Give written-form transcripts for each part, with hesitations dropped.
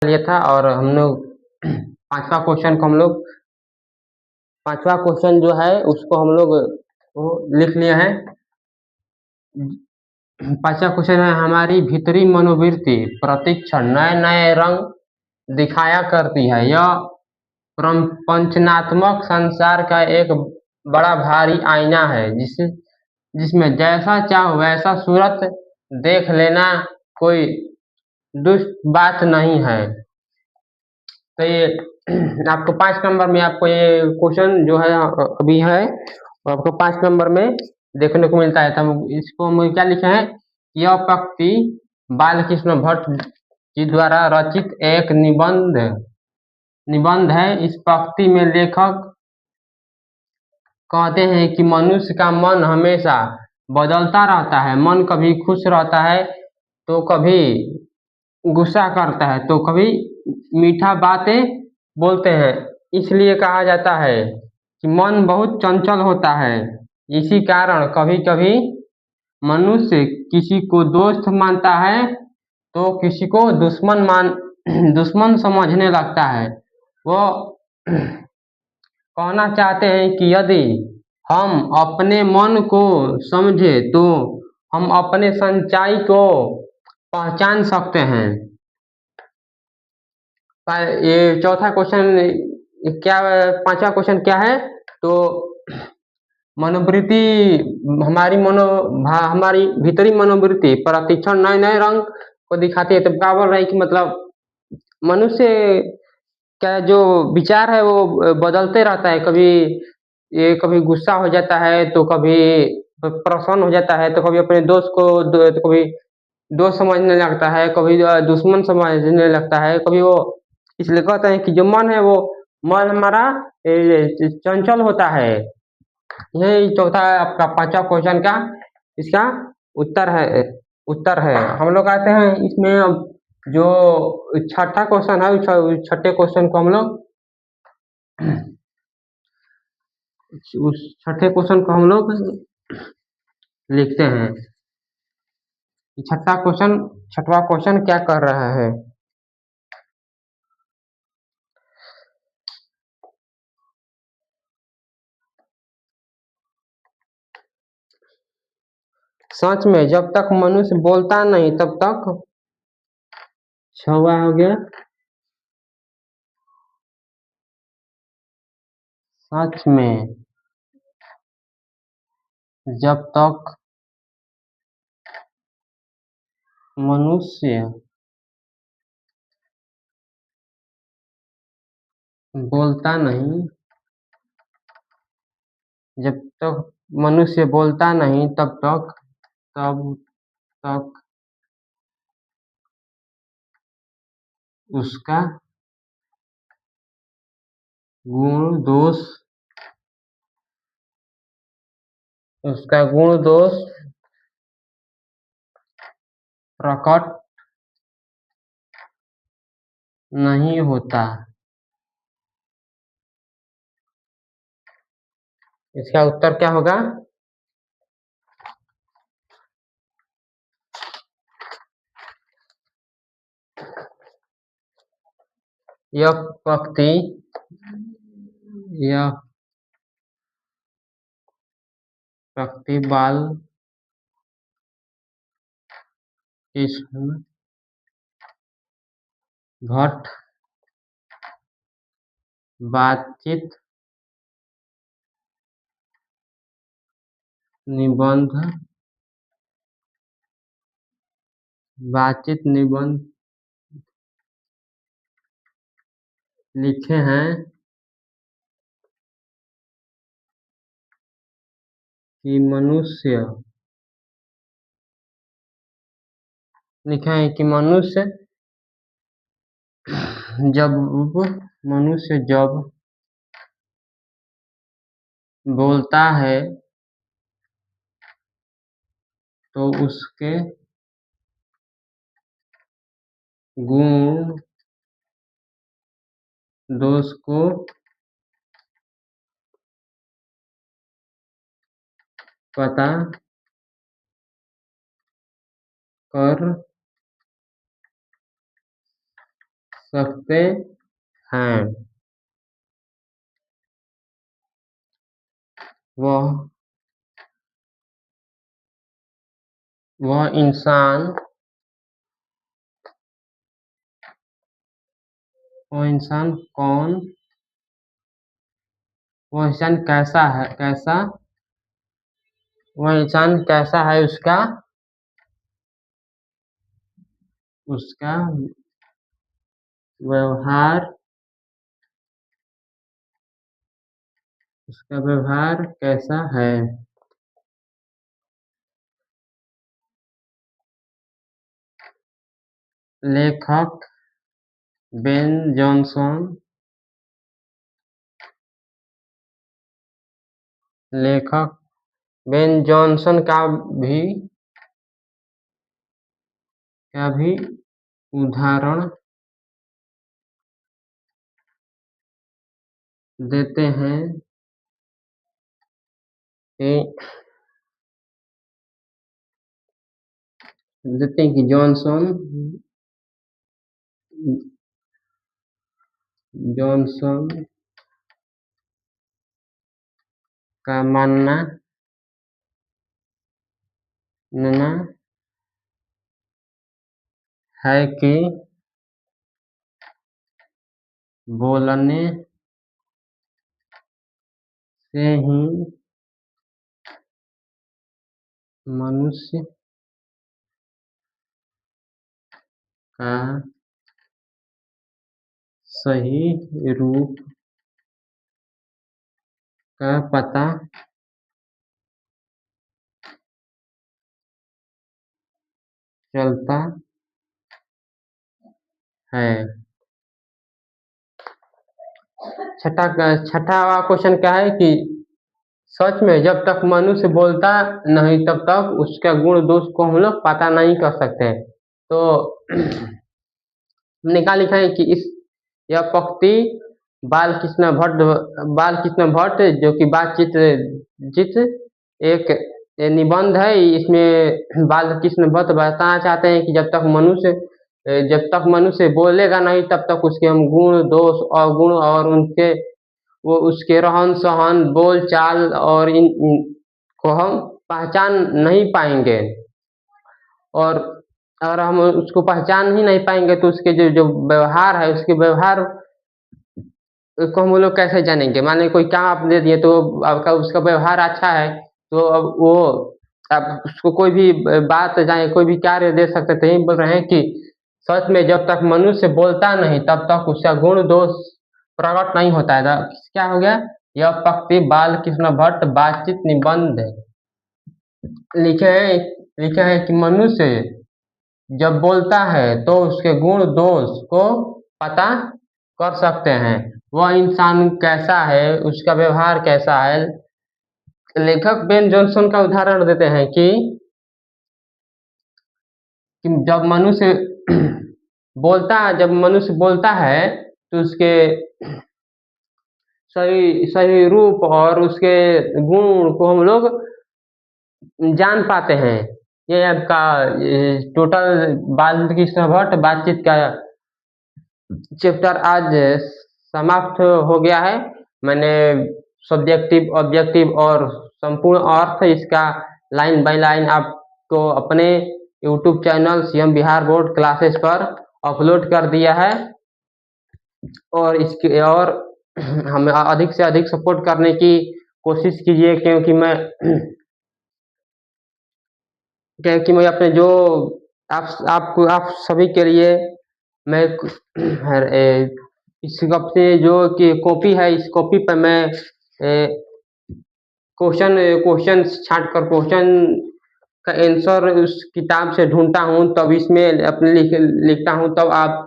लिया था और हम लोग पांचवा क्वेश्चन जो है उसको हम लोग वो लिख लिए हैं। पांचवा क्वेश्चन है, हमारी भीतरी मनोवृत्ति प्रतिक्षण नए नए रंग दिखाया करती है। यह पंचनात्मक संसार का एक बड़ा भारी आईना है जिसमें जैसा चाहो वैसा सूरत देख लेना कोई दुष्ट बात नहीं है। तो ये आपको 5 नंबर में आपको ये क्वेश्चन जो है अभी है, और आपको 5 नंबर में देखने को मिलता है। तो हम इसको हम क्या लिखे हैं, यह पंक्ति बालकृष्ण भट्ट जी द्वारा रचित एक निबंध है। इस पंक्ति में लेखक कहते हैं कि मनुष्य का मन हमेशा बदलता रहता है। मन कभी खुश रहता है तो कभी गुस्सा करता है तो कभी मीठा बातें बोलते हैं। इसलिए कहा जाता है कि मन बहुत चंचल होता है। इसी कारण कभी कभी मनुष्य किसी को दोस्त मानता है तो किसी को दुश्मन समझने लगता है। वो कहना चाहते हैं कि यदि हम अपने मन को समझे तो हम अपने सच्चाई को पहचान सकते हैं। ये चौथा क्वेश्चन क्या, पांचवा क्वेश्चन क्या है, तो मनोवृत्ति हमारी भीतरी मनोवृत्ति प्रतिक्षण नए नए रंग को दिखाती है। तो क्या बोल रहे हैं कि मतलब मनुष्य का जो विचार है वो बदलते रहता है। कभी गुस्सा हो जाता है तो कभी प्रसन्न हो जाता है तो कभी अपने दोस्त को तो कभी दोस्त समझने लगता है, कभी दुश्मन समझने लगता है, कभी वो इसलिए कहते हैं कि जो मन है वो मन हमारा चंचल होता है। यही चौथा आपका पांचवा क्वेश्चन का इसका उत्तर है। हम लोग आते हैं इसमें अब जो छठा क्वेश्चन है, उस छठे क्वेश्चन को हम लोग उस छठे क्वेश्चन को हम लोग लिखते हैं। छठवा क्वेश्चन क्या कर रहा है। सच में जब तक मनुष्य बोलता नहीं तब तक, छवा हो गया, सच में जब तक मनुष्य बोलता नहीं जब तक मनुष्य बोलता नहीं तब तक उसका गुण दोष प्रकट नहीं होता। इसका उत्तर क्या होगा। यह पंक्ति बाल कृष्ण भट्ट बातचीत निबंध लिखे हैं कि मनुष्य जब बोलता है तो उसके गुण दोष को पता कर सकते हैं। वह वह इंसान वह इंसान कौन वह इंसान कैसा है, उसका व्यवहार कैसा है। लेखक बेन जॉनसन लेखक बेन जॉनसन का भी उदाहरण देते हैं कि जॉनसन का मानना है कि बोलने से ही मनुष्य का सही रूप का पता चलता है। छठा क्वेश्चन क्या है कि सच में जब तक मनुष्य बोलता नहीं तब तक उसका गुण दोष को हम लोग पता नहीं कर सकते। तो हमने क्या लिखा है कि यह पंक्ति बालकृष्ण भट्ट जो कि बातचीत जित एक निबंध है। इसमें बालकृष्ण भट्ट बताना चाहते हैं कि जब तक मनुष्य बोलेगा नहीं तब तक उसके हम गुण दोष अवगुण और उसके रहन सहन बोल चाल और इन को हम पहचान नहीं पाएंगे। और अगर हम उसको पहचान ही नहीं पाएंगे तो उसके जो व्यवहार है उसके व्यवहार को हम लोग कैसे जानेंगे। मान लीजिए कोई काम आप दे दिए तो आपका उसका व्यवहार अच्छा है तो अब वो आप उसको कोई भी बात जाए कोई भी कार्य दे सकते थे। यही बोल रहे हैं कि सच में जब तक मनुष्य बोलता नहीं तब तक उसका गुण दोष प्रकट नहीं होता है। क्या हो गया, यह पंक्ति बालकृष्ण भट्ट बातचीत निबंध लिखे हैं कि मनुष्य जब बोलता है तो उसके गुण दोष को पता कर सकते हैं। वह इंसान कैसा है, उसका व्यवहार कैसा है। लेखक बेन जॉनसन का उदाहरण देते हैं कि जब मनुष्य बोलता है तो उसके सही रूप और उसके गुण को हम लोग जान पाते हैं। ये आपका टोटल बालकृष्ण भट्ट बातचीत का चैप्टर आज समाप्त हो गया है। मैंने सब्जेक्टिव ऑब्जेक्टिव और संपूर्ण अर्थ इसका लाइन बाय लाइन आपको अपने YouTube channel CM Bihar board classes पर अपलोड कर दिया है। और हमें अधिक से अधिक सपोर्ट करने की कोशिश कीजिए क्योंकि मैं अपने जो आप सभी के लिए मैं इस अपने जो कि कॉपी है इस कॉपी पर मैं क्वेश्चन छांट कर क्वेश्चन का आंसर उस किताब से ढूंढता हूँ तब इसमें अपने लिखता हूँ तब आप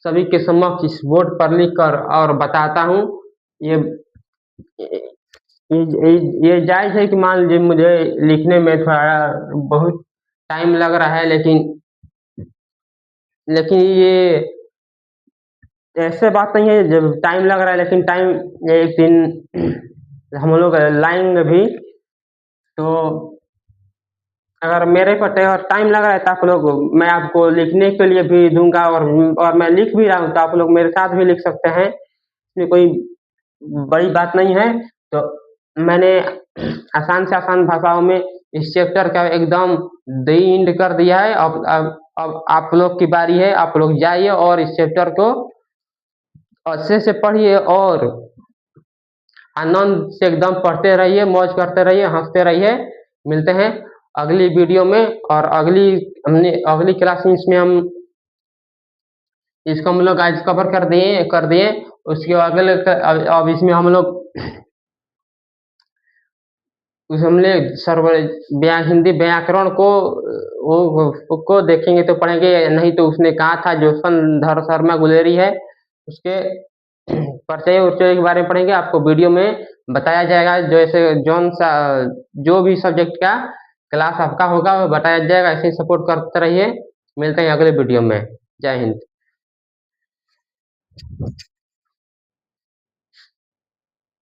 सभी के समक्ष इस बोर्ड पर लिख कर और बताता हूँ। ये ये जायज़ है कि मान लीजिए मुझे लिखने में थोड़ा बहुत टाइम लग रहा है लेकिन ये ऐसे बात नहीं है जब टाइम लग रहा है लेकिन एक दिन हम लोग लाएंगे भी। तो अगर मेरे पर टाइम लग रहा है तो आप लोग, मैं आपको लिखने के लिए भी दूँगा, और मैं लिख भी रहा हूँ तो आप लोग मेरे साथ भी लिख सकते हैं। इसमें कोई बड़ी बात नहीं है। तो मैंने आसान से आसान भाषाओं में इस चैप्टर का एकदम द एंड कर दिया है। अब आप लोग की बारी है, आप लोग जाइए और इस चैप्टर को अच्छे से पढ़िए और आनंद से एकदम पढ़ते रहिए, मौज करते रहिए, हँसते रहिए। मिलते हैं अगली वीडियो में, और अगली क्लास में इसको हम लोग आज कवर कर दिए। उसके अगले अब इसमें हम लोग हमने हिंदी व्याकरण को देखेंगे तो पढ़ेंगे, नहीं तो उसने कहा था जो धर शर्मा गुलेरी है, उसके परिचय उर्चय के बारे में पढ़ेंगे। आपको वीडियो में बताया जाएगा, जैसे जो भी सब्जेक्ट का क्लास आपका होगा वो बताया जाएगा। ऐसे ही सपोर्ट करते रहिए। मिलते हैं अगले वीडियो में। जय हिंद।